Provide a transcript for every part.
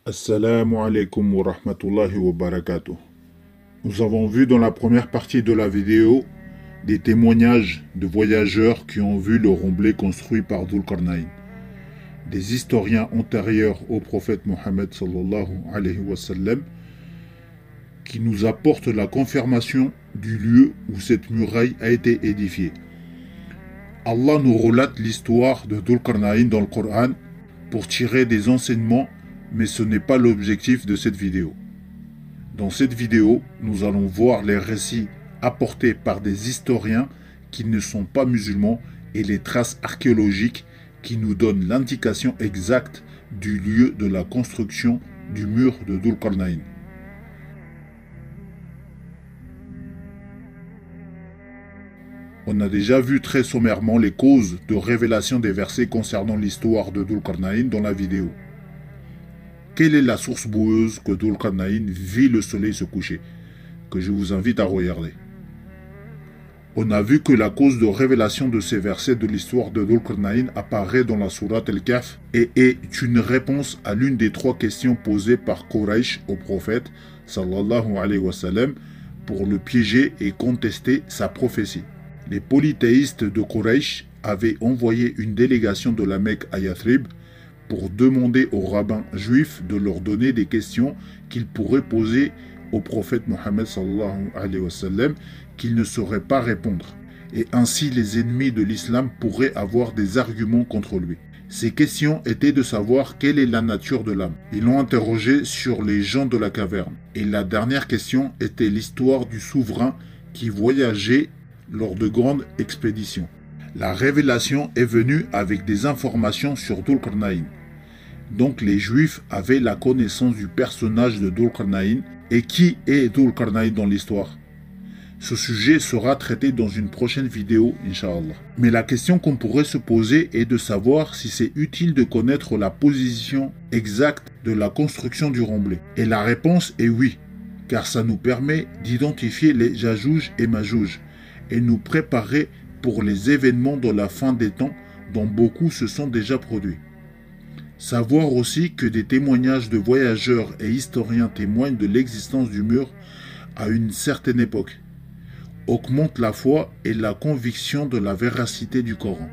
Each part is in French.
Assalamu alaikum wa rahmatullahi wa barakatuh. Nous avons vu dans la première partie de la vidéo des témoignages de voyageurs qui ont vu le Remblai construit par Dhul Qarnayn. Des historiens antérieurs au prophète Mohammed sallallahu alayhi wa sallam qui nous apportent la confirmation du lieu où cette muraille a été édifiée. Allah nous relate l'histoire de Dhul Qarnayn dans le Coran pour tirer des enseignements, mais ce n'est pas l'objectif de cette vidéo. Dans cette vidéo, nous allons voir les récits apportés par des historiens qui ne sont pas musulmans et les traces archéologiques qui nous donnent l'indication exacte du lieu de la construction du mur de Dhul Qarnayn. On a déjà vu très sommairement les causes de révélation des versets concernant l'histoire de Dhul Qarnayn dans la vidéo. Quelle est la source boueuse que Dhul Qarnayn vit le soleil se coucher, que je vous invite à regarder. On a vu que la cause de révélation de ces versets de l'histoire de Dhul Qarnayn apparaît dans la sourate Al-Kahf et est une réponse à l'une des trois questions posées par Quraysh au prophète sallallahu alayhi wa sallam pour le piéger et contester sa prophétie. Les polythéistes de Quraysh avaient envoyé une délégation de la Mecque à Yathrib pour demander aux rabbins juifs de leur donner des questions qu'ils pourraient poser au prophète Mohammed sallallahu alayhi wa sallam qu'il ne saurait pas répondre. Et ainsi les ennemis de l'islam pourraient avoir des arguments contre lui. Ces questions étaient de savoir quelle est la nature de l'âme. Ils l'ont interrogé sur les gens de la caverne. Et la dernière question était l'histoire du souverain qui voyageait lors de grandes expéditions. La révélation est venue avec des informations sur Dhul Qarnayn. Donc les Juifs avaient la connaissance du personnage de Dhul Qarnayn. Et qui est Dhul Qarnayn dans l'histoire? Ce sujet sera traité dans une prochaine vidéo, Inch'Allah. Mais la question qu'on pourrait se poser est de savoir si c'est utile de connaître la position exacte de la construction du Remblai. Et la réponse est oui, car ça nous permet d'identifier les Yajouj et Majouj et nous préparer pour les événements de la fin des temps dont beaucoup se sont déjà produits. Savoir aussi que des témoignages de voyageurs et historiens témoignent de l'existence du mur à une certaine époque augmente la foi et la conviction de la véracité du Coran.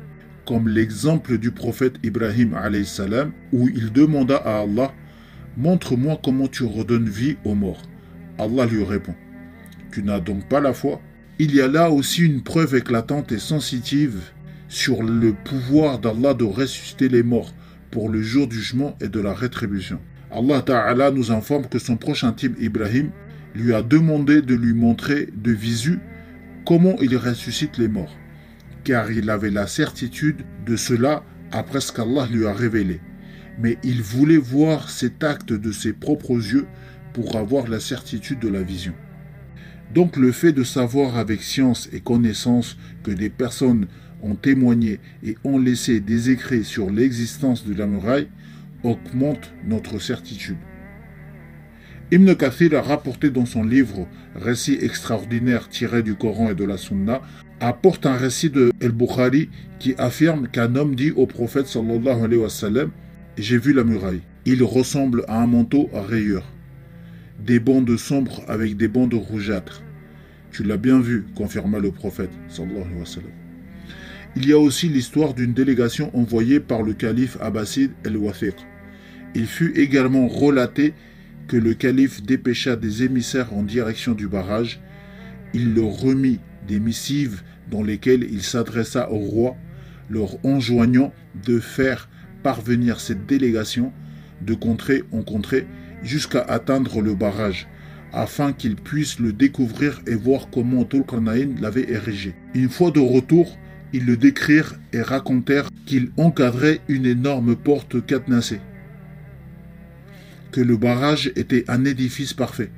Comme l'exemple du prophète Ibrahim alayhi salam où il demanda à Allah « Montre-moi comment tu redonnes vie aux morts ». Allah lui répond « Tu n'as donc pas la foi ?» Il y a là aussi une preuve éclatante et sensitive sur le pouvoir d'Allah de ressusciter les morts pour le jour du jugement et de la rétribution. Allah Ta'ala nous informe que son proche intime Ibrahim lui a demandé de lui montrer de visu comment il ressuscite les morts, car il avait la certitude de cela après ce qu'Allah lui a révélé. Mais il voulait voir cet acte de ses propres yeux pour avoir la certitude de la vision. Donc le fait de savoir avec science et connaissance que des personnes ont témoigné et ont laissé des écrits sur l'existence de la muraille augmente notre certitude. Ibn Kathir a rapporté dans son livre « Récit extraordinaire tiré du Coran et de la Sunna » apporte un récit de El-Bukhari qui affirme qu'un homme dit au prophète sallallahu alayhi wa sallam « J'ai vu la muraille. Il ressemble à un manteau à rayures. Des bandes sombres avec des bandes rougeâtres. » Tu l'as bien vu, confirma le prophète sallallahu alayhi wa sallam. Il y a aussi l'histoire d'une délégation envoyée par le calife abbasside El-Wathiq. Il fut également relaté que le calife dépêcha des émissaires en direction du barrage. Il leur remit des missives dans lesquelles il s'adressa au roi, leur enjoignant de faire parvenir cette délégation de contrée en contrée jusqu'à atteindre le barrage, afin qu'ils puissent le découvrir et voir comment Dhul Qarnayn l'avait érigé. Une fois de retour, ils le décrirent et racontèrent qu'il encadrait une énorme porte cadenassée, que le barrage était un édifice parfait,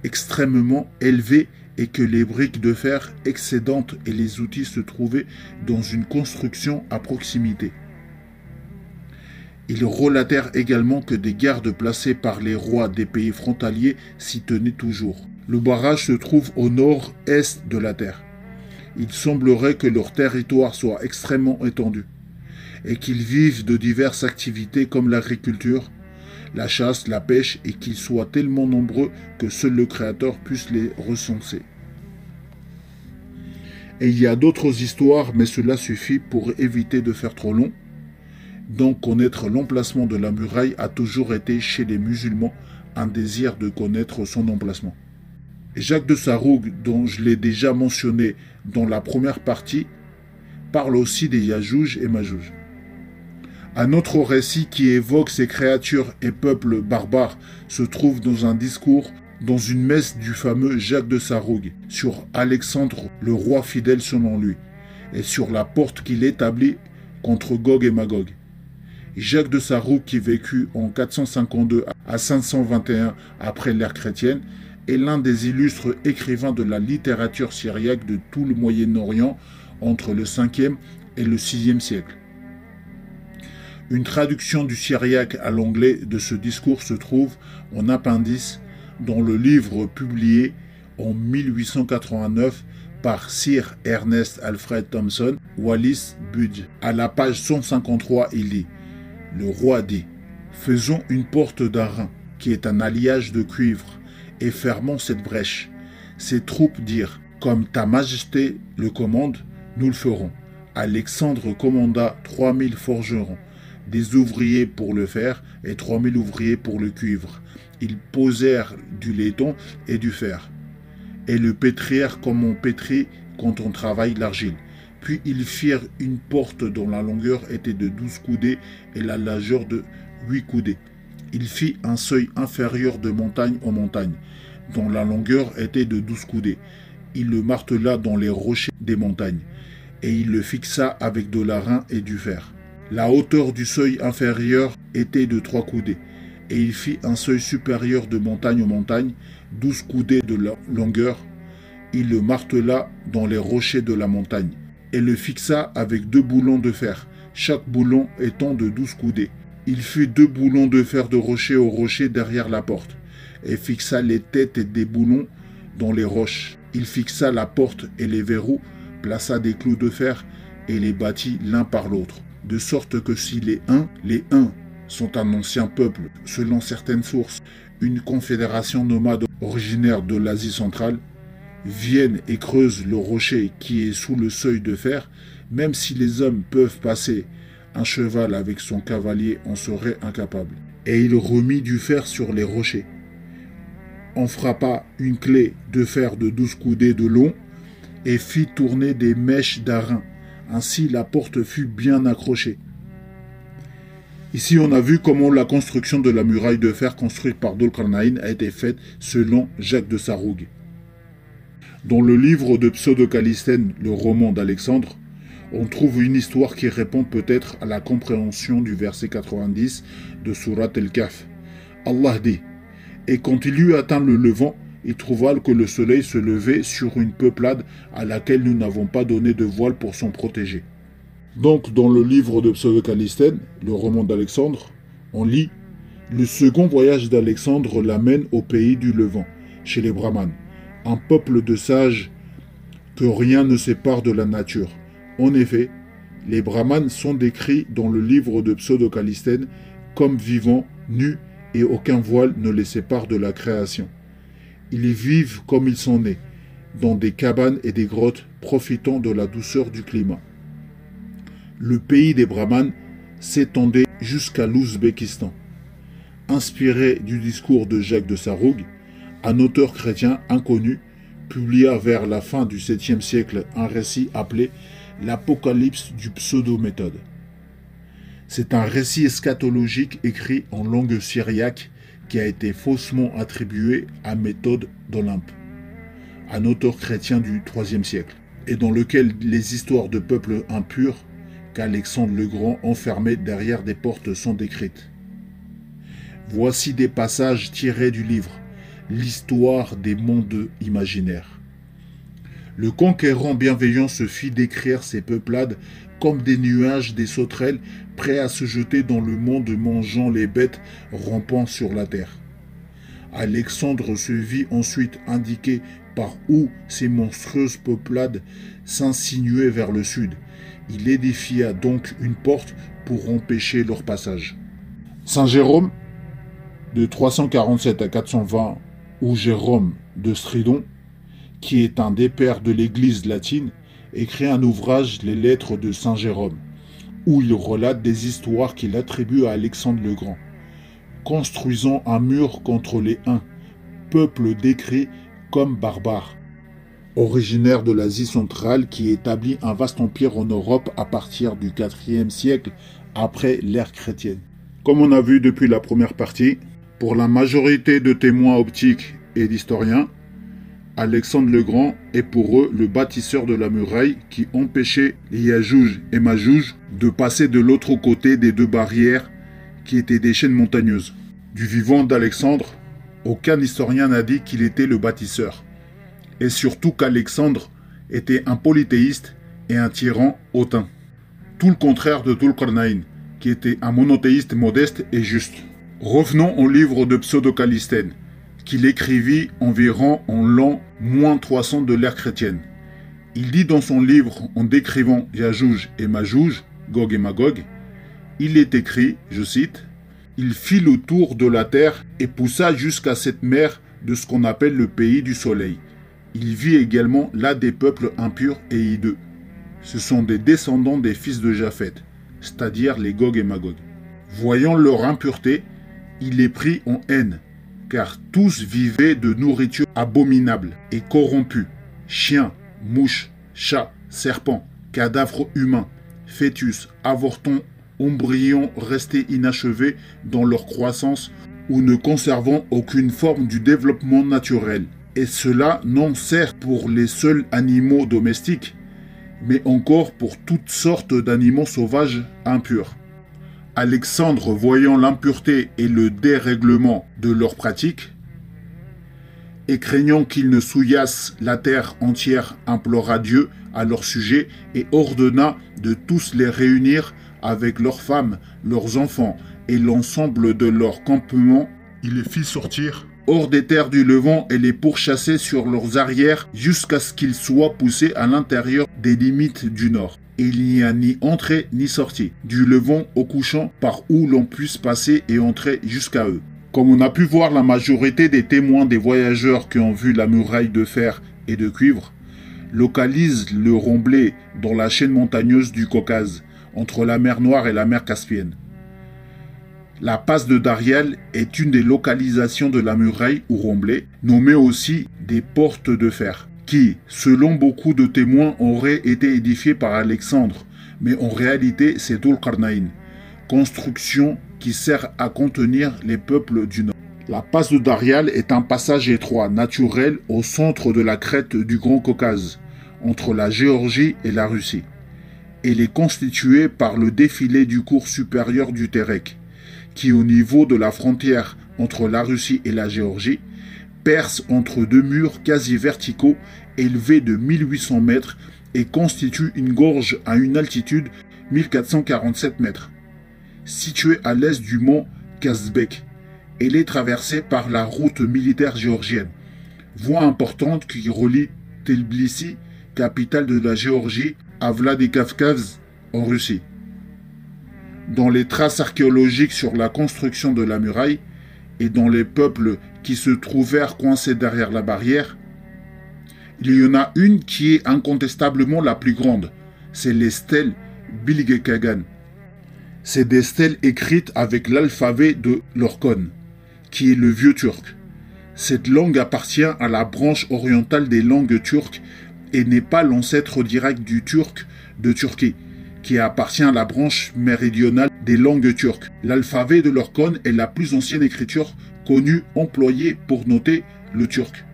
extrêmement élevé et que les briques de fer excédentes et les outils se trouvaient dans une construction à proximité. Ils relatèrent également que des gardes placés par les rois des pays frontaliers s'y tenaient toujours. Le barrage se trouve au nord-est de la terre. Il semblerait que leur territoire soit extrêmement étendu et qu'ils vivent de diverses activités comme l'agriculture, la chasse, la pêche, et qu'ils soient tellement nombreux que seul le Créateur puisse les recenser. Et il y a d'autres histoires, mais cela suffit pour éviter de faire trop long. Donc connaître l'emplacement de la muraille a toujours été chez les musulmans un désir de connaître son emplacement. Jacques de Sarroug, dont je l'ai déjà mentionné dans la première partie, parle aussi des Yajouj et Majouj. Un autre récit qui évoque ces créatures et peuples barbares se trouve dans un discours dans une messe du fameux Jacques de Sarroug sur Alexandre, le roi fidèle selon lui, et sur la porte qu'il établit contre Gog et Magog. Jacques de Sarroug, qui vécut en 452 à 521 après l'ère chrétienne, est l'un des illustres écrivains de la littérature syriaque de tout le Moyen-Orient entre le 5e et le 6e siècle. Une traduction du syriaque à l'anglais de ce discours se trouve en appendice dans le livre publié en 1889 par Sir Ernest Alfred Thompson, Wallis Budge. À la page 153, il dit « Le roi dit, faisons une porte d'airain, qui est un alliage de cuivre, et fermons cette brèche. Ses troupes dirent, comme ta majesté le commande, nous le ferons. Alexandre commanda 3000 forgerons, des ouvriers pour le fer et 3000 ouvriers pour le cuivre. Ils posèrent du laiton et du fer, et le pétrirent comme on pétrit quand on travaille l'argile. Puis ils firent une porte dont la longueur était de 12 coudées et la largeur de 8 coudées. Il fit un seuil inférieur de montagne en montagne, dont la longueur était de 12 coudées. Il le martela dans les rochers des montagnes, et il le fixa avec de l'airain et du fer. La hauteur du seuil inférieur était de 3 coudées, et il fit un seuil supérieur de montagne en montagne, 12 coudées de longueur. Il le martela dans les rochers de la montagne, et le fixa avec 2 boulons de fer, chaque boulon étant de 12 coudées. Il fit 2 boulons de fer de rocher au rocher derrière la porte, et fixa les têtes des boulons dans les roches. Il fixa la porte et les verrous, plaça des clous de fer, et les bâtit l'un par l'autre, de sorte que si les Huns sont un ancien peuple, selon certaines sources, une confédération nomade originaire de l'Asie centrale, viennent et creusent le rocher qui est sous le seuil de fer, même si les hommes peuvent passer un cheval avec son cavalier en serait incapable. Et il remit du fer sur les rochers. On frappa une clé de fer de 12 coudées de long et fit tourner des mèches d'airain. Ainsi la porte fut bien accrochée. Ici on a vu comment la construction de la muraille de fer construite par Dul-Qarnayn a été faite selon Jacques de Sarroug. Dans le livre de Pseudo-Callisthène, le roman d'Alexandre, on trouve une histoire qui répond peut-être à la compréhension du verset 90 de Surat El-Kahf. Allah dit « Et quand il eut atteint le levant, il trouva que le soleil se levait sur une peuplade à laquelle nous n'avons pas donné de voile pour s'en protéger. » Donc, dans le livre de Pseudo-Callisthène, le roman d'Alexandre, on lit « Le second voyage d'Alexandre l'amène au pays du Levant, chez les Brahmanes, un peuple de sages que rien ne sépare de la nature. En effet, les Brahmanes sont décrits dans le livre de Pseudo-Callisthène comme vivants, nus, et aucun voile ne les sépare de la création. Ils y vivent comme ils sont nés, dans des cabanes et des grottes, profitant de la douceur du climat. Le pays des Brahmanes s'étendait jusqu'à l'Ouzbékistan. Inspiré du discours de Jacques de Sarroug, un auteur chrétien inconnu publia vers la fin du 7e siècle un récit appelé l'Apocalypse du pseudo-méthode. C'est un récit eschatologique écrit en langue syriaque qui a été faussement attribué à Méthode d'Olympe, un auteur chrétien du IIIe siècle, et dans lequel les histoires de peuples impurs qu'Alexandre le Grand enfermait derrière des portes sont décrites. Voici des passages tirés du livre « L'histoire des mondes imaginaires ». Le conquérant bienveillant se fit décrire ces peuplades comme des nuages, des sauterelles, prêts à se jeter dans le monde mangeant les bêtes rampant sur la terre. Alexandre se vit ensuite indiquer par où ces monstrueuses peuplades s'insinuaient vers le sud. Il édifia donc une porte pour empêcher leur passage. Saint Jérôme, de 347 à 420, où Jérôme de Stridon, qui est un des pères de l'Église latine, écrit un ouvrage, Les Lettres de Saint Jérôme, où il relate des histoires qu'il attribue à Alexandre le Grand, construisant un mur contre les Huns, peuple décrit comme barbare, originaire de l'Asie centrale qui établit un vaste empire en Europe à partir du IVe siècle après l'ère chrétienne. Comme on a vu depuis la première partie, pour la majorité de témoins optiques et d'historiens, Alexandre le Grand est pour eux le bâtisseur de la muraille qui empêchait les Yajouj et Majouj de passer de l'autre côté des deux barrières qui étaient des chaînes montagneuses. Du vivant d'Alexandre, aucun historien n'a dit qu'il était le bâtisseur. Et surtout qu'Alexandre était un polythéiste et un tyran hautain. Tout le contraire de Dulkarnaïn, qui était un monothéiste modeste et juste. Revenons au livre de Pseudo-Callisthène, qu'il écrivit environ en l'an -300 de l'ère chrétienne. Il dit dans son livre, en décrivant Yajouj et Majouj, Gog et Magog, il est écrit, je cite, « Il fit le tour de la terre et poussa jusqu'à cette mer de ce qu'on appelle le pays du soleil. Il vit également là des peuples impurs et hideux. Ce sont des descendants des fils de Japheth, c'est-à-dire les Gog et Magog. Voyant leur impureté, il les prit en haine, car tous vivaient de nourriture abominable et corrompue, chiens, mouches, chats, serpents, cadavres humains, fœtus, avortons, embryons restés inachevés dans leur croissance ou ne conservant aucune forme du développement naturel. Et cela non certes pour les seuls animaux domestiques, mais encore pour toutes sortes d'animaux sauvages impurs. Alexandre, voyant l'impureté et le dérèglement de leurs pratiques, et craignant qu'ils ne souillassent la terre entière, implora Dieu à leur sujet et ordonna de tous les réunir avec leurs femmes, leurs enfants et l'ensemble de leur campement. Il les fit sortir hors des terres du Levant et les pourchasser sur leurs arrières jusqu'à ce qu'ils soient poussés à l'intérieur des limites du nord. Et il n'y a ni entrée ni sortie, du Levant au couchant par où l'on puisse passer et entrer jusqu'à eux. Comme on a pu voir, la majorité des témoins des voyageurs qui ont vu la muraille de fer et de cuivre localisent le Romblé dans la chaîne montagneuse du Caucase, entre la mer Noire et la mer Caspienne. La passe de Darial est une des localisations de la muraille ou Romblé, nommée aussi des portes de fer, qui, selon beaucoup de témoins, auraient été édifiées par Alexandre, mais en réalité c'est Dulkarnaïn, construction qui sert à contenir les peuples du Nord. La passe de Darial est un passage étroit, naturel, au centre de la crête du Grand Caucase, entre la Géorgie et la Russie. Elle est constituée par le défilé du cours supérieur du Terek, qui au niveau de la frontière entre la Russie et la Géorgie, perce entre deux murs quasi verticaux élevés de 1800 mètres et constitue une gorge à une altitude 1447 mètres. Située à l'est du mont Kazbek, elle est traversée par la route militaire géorgienne, voie importante qui relie Tbilisi, capitale de la Géorgie, à Vladikavkaz en Russie. Dans les traces archéologiques sur la construction de la muraille et dans les peuples qui se trouvèrent coincés derrière la barrière, il y en a une qui est incontestablement la plus grande, c'est les stèles Bilge Kagan. C'est des stèles écrites avec l'alphabet de l'Orkhon, qui est le vieux turc. Cette langue appartient à la branche orientale des langues turques et n'est pas l'ancêtre direct du turc de Turquie, qui appartient à la branche méridionale des langues turques. L'alphabet de l'Orkhon est la plus ancienne écriture connue employée pour noter le turc.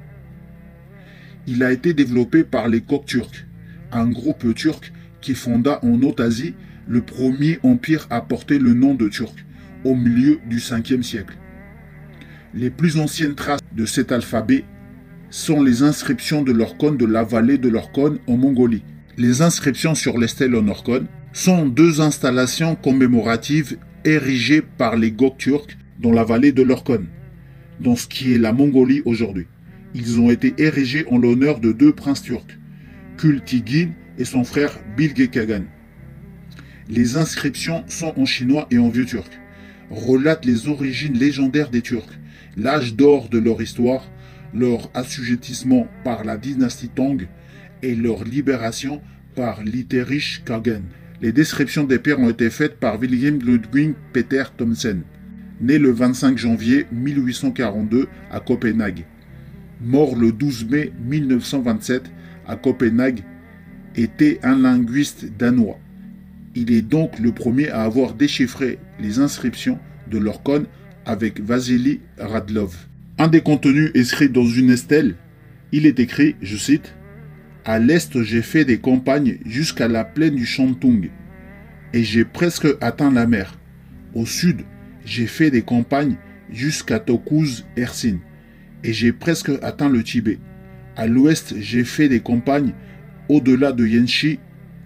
Il a été développé par les Kokturks, un groupe turc qui fonda en Haute-Asie le premier empire à porter le nom de Turc, au milieu du 5e siècle. Les plus anciennes traces de cet alphabet sont les inscriptions de l'Orkhon de la vallée de l'Orkhon en Mongolie. Les inscriptions sur les stèles en Orkhon sont deux installations commémoratives érigées par les Gokturks dans la vallée de l'Orkhon, dans ce qui est la Mongolie aujourd'hui. Ils ont été érigés en l'honneur de deux princes turcs, Kultigin et son frère Bilge Kagan. Les inscriptions sont en chinois et en vieux turc. relate les origines légendaires des Turcs, l'âge d'or de leur histoire, leur assujettissement par la dynastie Tang et leur libération par l'Iterich Kagan. Les descriptions des pierres ont été faites par Wilhelm Ludwig Peter Thomsen, né le 25 janvier 1842 à Copenhague. Mort le 12 mai 1927 à Copenhague, était un linguiste danois. Il est donc le premier à avoir déchiffré les inscriptions de l'Orkhon avec Vasily Radlov. Un des contenus inscrits dans une stèle, il est écrit, je cite, « À l'est, j'ai fait des campagnes jusqu'à la plaine du Shantung, et j'ai presque atteint la mer. Au sud, j'ai fait des campagnes jusqu'à Tokuz Ersin, et j'ai presque atteint le Tibet. À l'ouest, j'ai fait des campagnes au-delà de Yenchi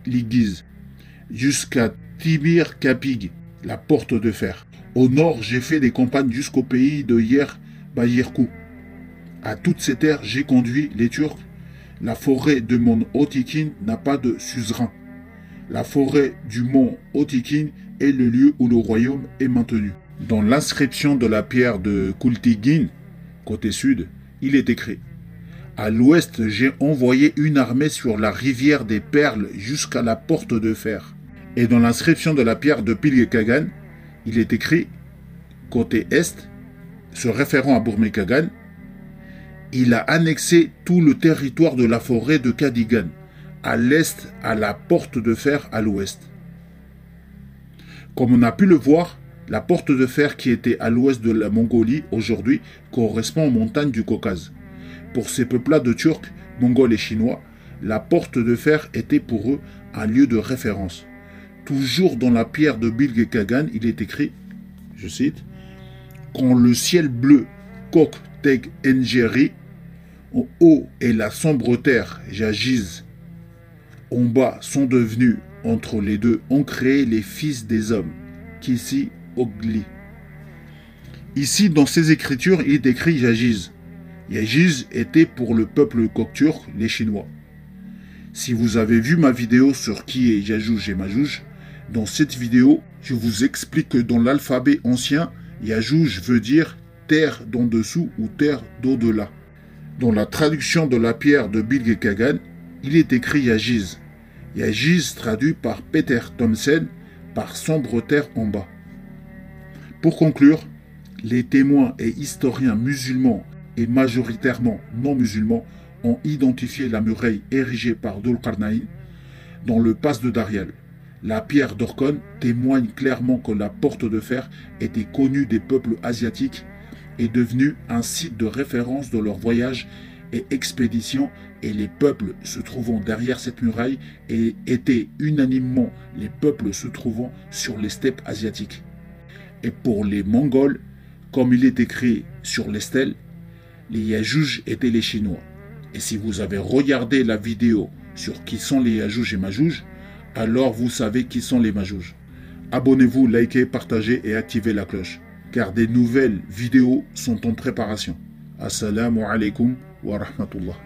Ligiz, jusqu'à Tibir Kapig, la porte de fer. Au nord, j'ai fait des campagnes jusqu'au pays de Yer Bayirkou. À toutes ces terres, j'ai conduit les Turcs. La forêt de mont Otikin n'a pas de suzerain. La forêt du mont Otikin est le lieu où le royaume est maintenu. » Dans l'inscription de la pierre de Kultigin, côté sud, il est écrit « À l'ouest, j'ai envoyé une armée sur la rivière des Perles jusqu'à la porte de fer. » Et dans l'inscription de la pierre de Bilge-Kagan, il est écrit « Côté est, se référant à Burme-Kagan, il a annexé tout le territoire de la forêt de Kadigan, à l'est, à la porte de fer à l'ouest. » Comme on a pu le voir, la porte de fer qui était à l'ouest de la Mongolie aujourd'hui correspond aux montagnes du Caucase. Pour ces peuples-là de Turcs, Mongols et Chinois, la porte de fer était pour eux un lieu de référence. Toujours dans la pierre de Bilge-Kagan, il est écrit, je cite, « Quand le ciel bleu, Kok Teg Engeri, en haut et la sombre terre, Jagiz, en bas sont devenus, entre les deux, ont créé les fils des hommes, Kisi Ogli. » Ici, dans ces écritures, il est écrit Jagiz. Jagiz était pour le peuple Kokturk, les Chinois. Si vous avez vu ma vidéo sur qui est Yajouj et Majouj, dans cette vidéo, je vous explique que dans l'alphabet ancien, Yajouj veut dire terre d'en dessous ou terre d'au-delà. Dans la traduction de la pierre de Bilge-Kagan, il est écrit Yagiz. Yagiz traduit par Peter Thomsen par sombre terre en bas. Pour conclure, les témoins et historiens musulmans et majoritairement non musulmans ont identifié la muraille érigée par Dhul-Qarnayn dans le pass de Darial. La pierre d'Orkhon témoigne clairement que la porte de fer était connue des peuples asiatiques et devenue un site de référence de leurs voyages et expéditions, et les peuples se trouvant derrière cette muraille étaient unanimement les peuples se trouvant sur les steppes asiatiques. Et pour les Mongols, comme il est écrit sur les stèles, les Yajouj étaient les Chinois. Et si vous avez regardé la vidéo sur qui sont les Yajouj et Majouj, alors vous savez qui sont les Majouj. Abonnez-vous, likez, partagez et activez la cloche, car des nouvelles vidéos sont en préparation. Assalamu alaikum wa rahmatullah.